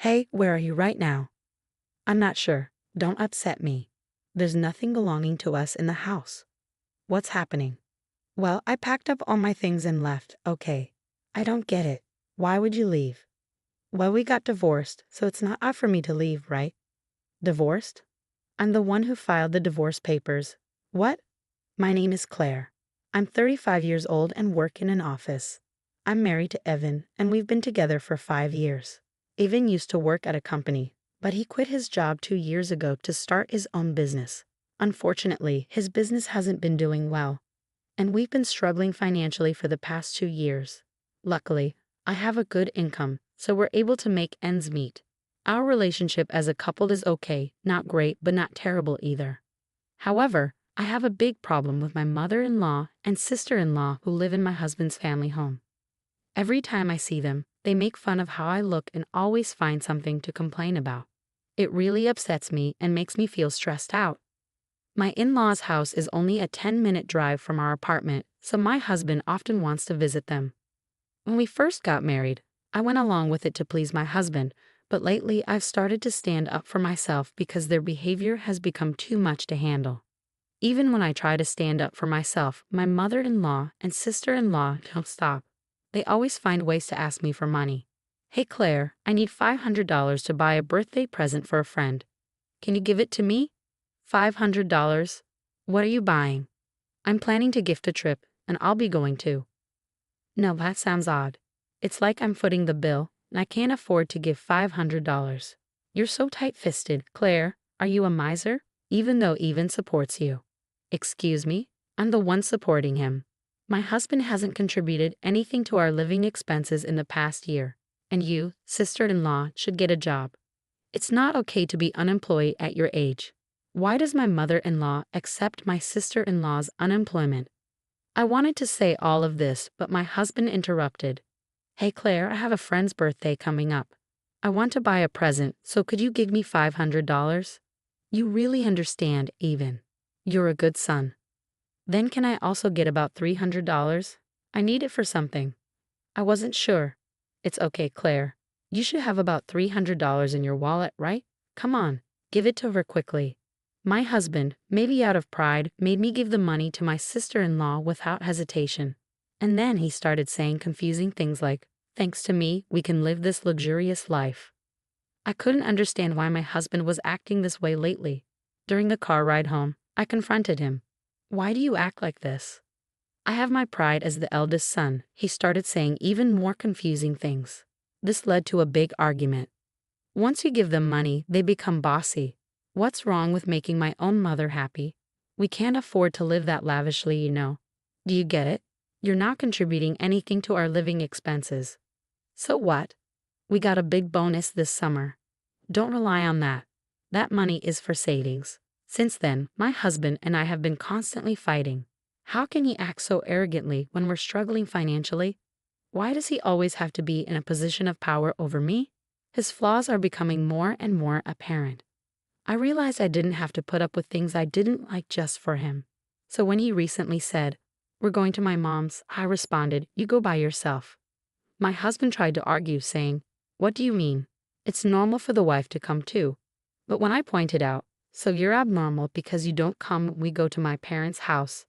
Hey, where are you right now? I'm not sure. Don't upset me. There's nothing belonging to us in the house. What's happening? Well, I packed up all my things and left. Okay. I don't get it. Why would you leave? Well, we got divorced, so it's not up for me to leave, right? Divorced? I'm the one who filed the divorce papers. What? My name is Claire. I'm 35 years old and work in an office. I'm married to Evan, and we've been together for 5 years. Evan used to work at a company, but he quit his job 2 years ago to start his own business. Unfortunately, his business hasn't been doing well, and we've been struggling financially for the past 2 years. Luckily, I have a good income, so we're able to make ends meet. Our relationship as a couple is okay, not great, but not terrible either. However, I have a big problem with my mother-in-law and sister-in-law who live in my husband's family home. Every time I see them, they make fun of how I look and always find something to complain about. It really upsets me and makes me feel stressed out. My in-laws' house is only a 10-minute drive from our apartment, so my husband often wants to visit them. When we first got married, I went along with it to please my husband, but lately I've started to stand up for myself because their behavior has become too much to handle. Even when I try to stand up for myself, my mother-in-law and sister-in-law don't stop. They always find ways to ask me for money. Hey Claire, I need $500 to buy a birthday present for a friend. Can you give it to me? $500? What are you buying? I'm planning to gift a trip, and I'll be going too. No, that sounds odd. It's like I'm footing the bill, and I can't afford to give $500. You're so tight-fisted, Claire. Are you a miser? Even though Evan supports you. Excuse me? I'm the one supporting him. My husband hasn't contributed anything to our living expenses in the past year, and you, sister-in-law, should get a job. It's not okay to be unemployed at your age. Why does my mother-in-law accept my sister-in-law's unemployment? I wanted to say all of this, but my husband interrupted. Hey Claire, I have a friend's birthday coming up. I want to buy a present, so could you give me $500? You really understand, Evan. You're a good son. Then can I also get about $300? I need it for something. I wasn't sure. It's okay, Claire. You should have about $300 in your wallet, right? Come on, give it to her quickly. My husband, maybe out of pride, made me give the money to my sister-in-law without hesitation. And then he started saying confusing things like, thanks to me, we can live this luxurious life. I couldn't understand why my husband was acting this way lately. During the car ride home, I confronted him. Why do you act like this? I have my pride as the eldest son. He started saying even more confusing things. This led to a big argument. Once you give them money, they become bossy. What's wrong with making my own mother happy? We can't afford to live that lavishly, you know. Do you get it? You're not contributing anything to our living expenses. So what? We got a big bonus this summer. Don't rely on that. That money is for savings. Since then, my husband and I have been constantly fighting. How can he act so arrogantly when we're struggling financially? Why does he always have to be in a position of power over me? His flaws are becoming more and more apparent. I realized I didn't have to put up with things I didn't like just for him. So when he recently said, "We're going to my mom's," I responded, "You go by yourself." My husband tried to argue, saying, "What do you mean? It's normal for the wife to come too." But when I pointed out, "So you're abnormal because you don't come when we go to my parents' house,"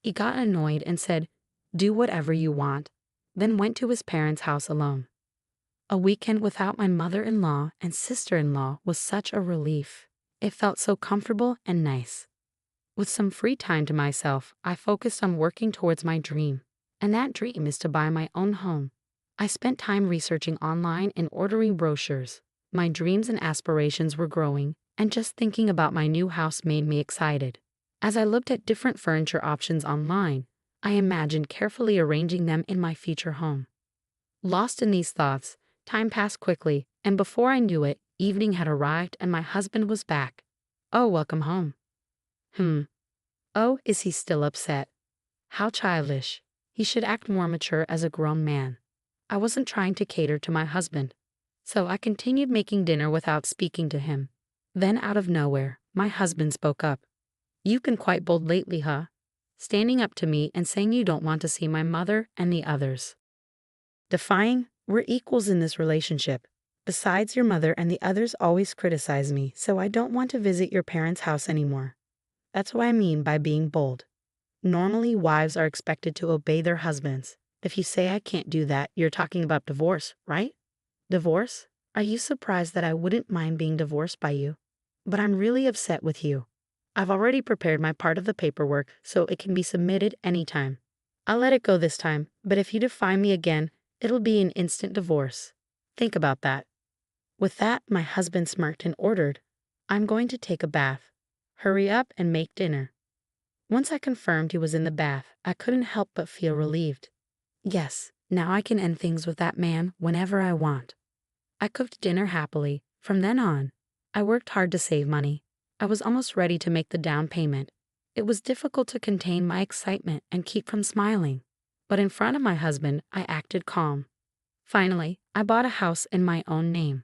he got annoyed and said, "Do whatever you want," then went to his parents' house alone. A weekend without my mother-in-law and sister-in-law was such a relief. It felt so comfortable and nice. With some free time to myself, I focused on working towards my dream, and that dream is to buy my own home. I spent time researching online and ordering brochures. My dreams and aspirations were growing, and just thinking about my new house made me excited. As I looked at different furniture options online, I imagined carefully arranging them in my future home. Lost in these thoughts, time passed quickly, and before I knew it, evening had arrived and my husband was back. "Oh, welcome home." Oh, is he still upset? How childish. He should act more mature as a grown man. I wasn't trying to cater to my husband, so I continued making dinner without speaking to him. Then out of nowhere, my husband spoke up. "You've been quite bold lately, huh? Standing up to me and saying you don't want to see my mother and the others." Defying, we're equals in this relationship. Besides, your mother and the others always criticize me, so I don't want to visit your parents' house anymore. That's what I mean by being bold. Normally, wives are expected to obey their husbands. If you say I can't do that, you're talking about divorce, right? Divorce? Are you surprised that I wouldn't mind being divorced by you? But I'm really upset with you. I've already prepared my part of the paperwork so it can be submitted anytime. I'll let it go this time, but if you defy me again, it'll be an instant divorce. Think about that. With that, my husband smirked and ordered, I'm going to take a bath. Hurry up and make dinner. Once I confirmed he was in the bath, I couldn't help but feel relieved. Yes, now I can end things with that man whenever I want. I cooked dinner happily. From then on, I worked hard to save money. I was almost ready to make the down payment. It was difficult to contain my excitement and keep from smiling. But in front of my husband, I acted calm. Finally, I bought a house in my own name.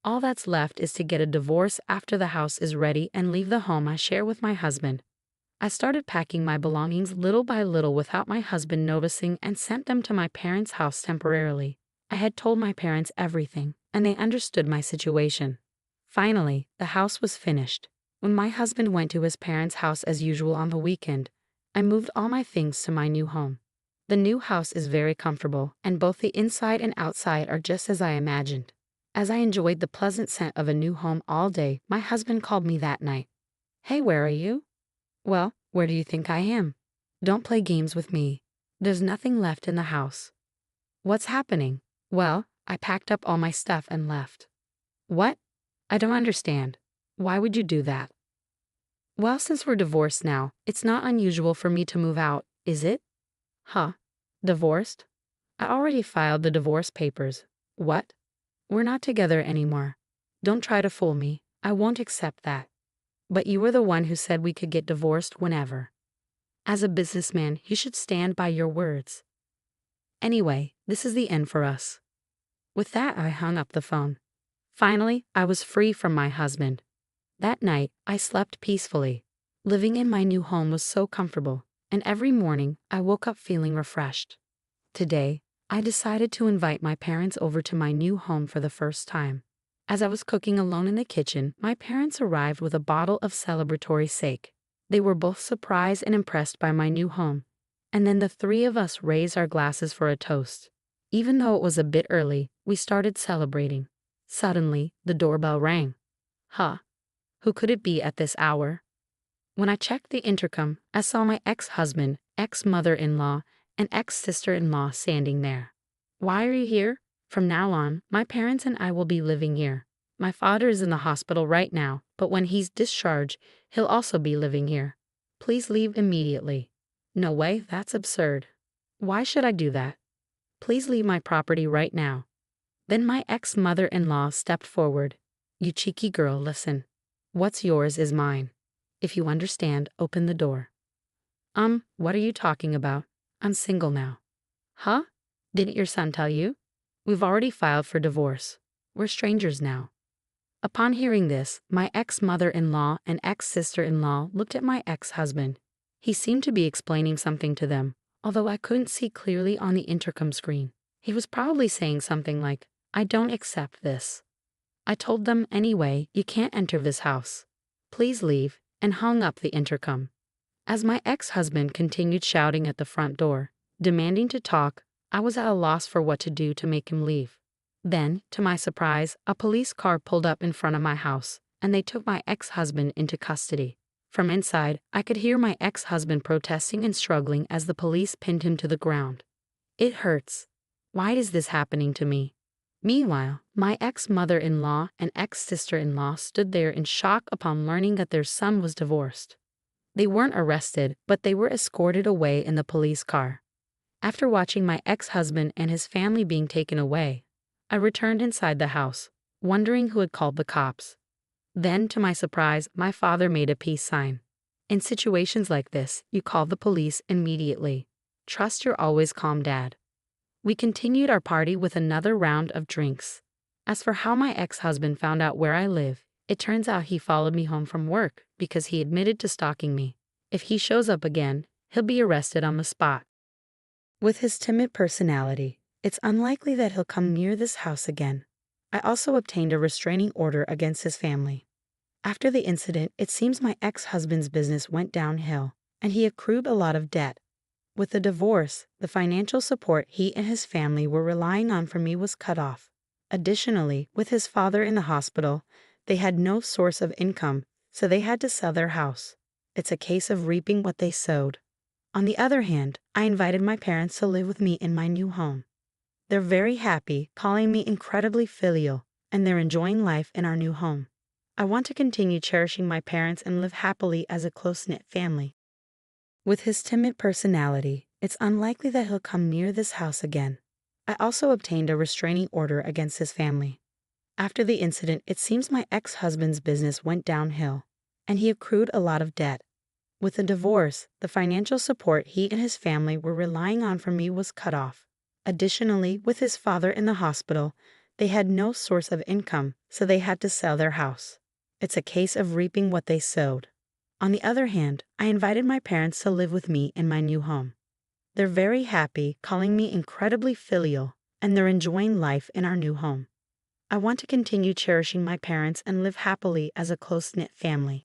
All that's left is to get a divorce after the house is ready and leave the home I share with my husband. I started packing my belongings little by little without my husband noticing and sent them to my parents' house temporarily. I had told my parents everything, and they understood my situation. Finally, the house was finished. When my husband went to his parents' house as usual on the weekend, I moved all my things to my new home. The new house is very comfortable, and both the inside and outside are just as I imagined. As I enjoyed the pleasant scent of a new home all day, my husband called me that night. Hey, where are you? Well, where do you think I am? Don't play games with me. There's nothing left in the house. What's happening? Well, I packed up all my stuff and left. What? I don't understand. Why would you do that? Well, since we're divorced now, it's not unusual for me to move out, is it? Huh? Divorced? I already filed the divorce papers. What? We're not together anymore. Don't try to fool me. I won't accept that. But you were the one who said we could get divorced whenever. As a businessman, you should stand by your words. Anyway, this is the end for us. With that, I hung up the phone. Finally, I was free from my husband. That night, I slept peacefully. Living in my new home was so comfortable, and every morning, I woke up feeling refreshed. Today, I decided to invite my parents over to my new home for the first time. As I was cooking alone in the kitchen, my parents arrived with a bottle of celebratory sake. They were both surprised and impressed by my new home. And then the three of us raised our glasses for a toast. Even though it was a bit early, we started celebrating. Suddenly, the doorbell rang. Huh? Who could it be at this hour? When I checked the intercom, I saw my ex-husband, ex-mother-in-law, and ex-sister-in-law standing there. Why are you here? From now on, my parents and I will be living here. My father is in the hospital right now, but when he's discharged, he'll also be living here. Please leave immediately. No way, that's absurd. Why should I do that? Please leave my property right now. Then my ex-mother-in-law stepped forward. You cheeky girl, listen. What's yours is mine. If you understand, open the door. What are you talking about? I'm single now. Huh? Didn't your son tell you? We've already filed for divorce. We're strangers now. Upon hearing this, my ex-mother-in-law and ex-sister-in-law looked at my ex-husband. He seemed to be explaining something to them, although I couldn't see clearly on the intercom screen. He was probably saying something like, I don't accept this. I told them anyway, you can't enter this house. Please leave, and hung up the intercom. As my ex-husband continued shouting at the front door, demanding to talk, I was at a loss for what to do to make him leave. Then, to my surprise, a police car pulled up in front of my house, and they took my ex-husband into custody. From inside, I could hear my ex-husband protesting and struggling as the police pinned him to the ground. It hurts. Why is this happening to me? Meanwhile, my ex-mother-in-law and ex-sister-in-law stood there in shock upon learning that their son was divorced. They weren't arrested, but they were escorted away in the police car. After watching my ex-husband and his family being taken away, I returned inside the house, wondering who had called the cops. Then, to my surprise, my father made a peace sign. In situations like this, you call the police immediately. Trust your always calm dad. We continued our party with another round of drinks. As for how my ex-husband found out where I live, it turns out he followed me home from work because he admitted to stalking me. If he shows up again, he'll be arrested on the spot. With his timid personality, it's unlikely that he'll come near this house again. I also obtained a restraining order against his family. After the incident, it seems my ex-husband's business went downhill, and he accrued a lot of debt. With the divorce, the financial support he and his family were relying on from me was cut off. Additionally, with his father in the hospital, they had no source of income, so they had to sell their house. It's a case of reaping what they sowed. On the other hand, I invited my parents to live with me in my new home. They're very happy, calling me incredibly filial, and they're enjoying life in our new home. I want to continue cherishing my parents and live happily as a close-knit family. With his timid personality, it's unlikely that he'll come near this house again. I also obtained a restraining order against his family. After the incident, it seems my ex-husband's business went downhill, and he accrued a lot of debt. With the divorce, the financial support he and his family were relying on from me was cut off. Additionally, with his father in the hospital, they had no source of income, so they had to sell their house. It's a case of reaping what they sowed. On the other hand, I invited my parents to live with me in my new home. They're very happy, calling me incredibly filial, and they're enjoying life in our new home. I want to continue cherishing my parents and live happily as a close-knit family.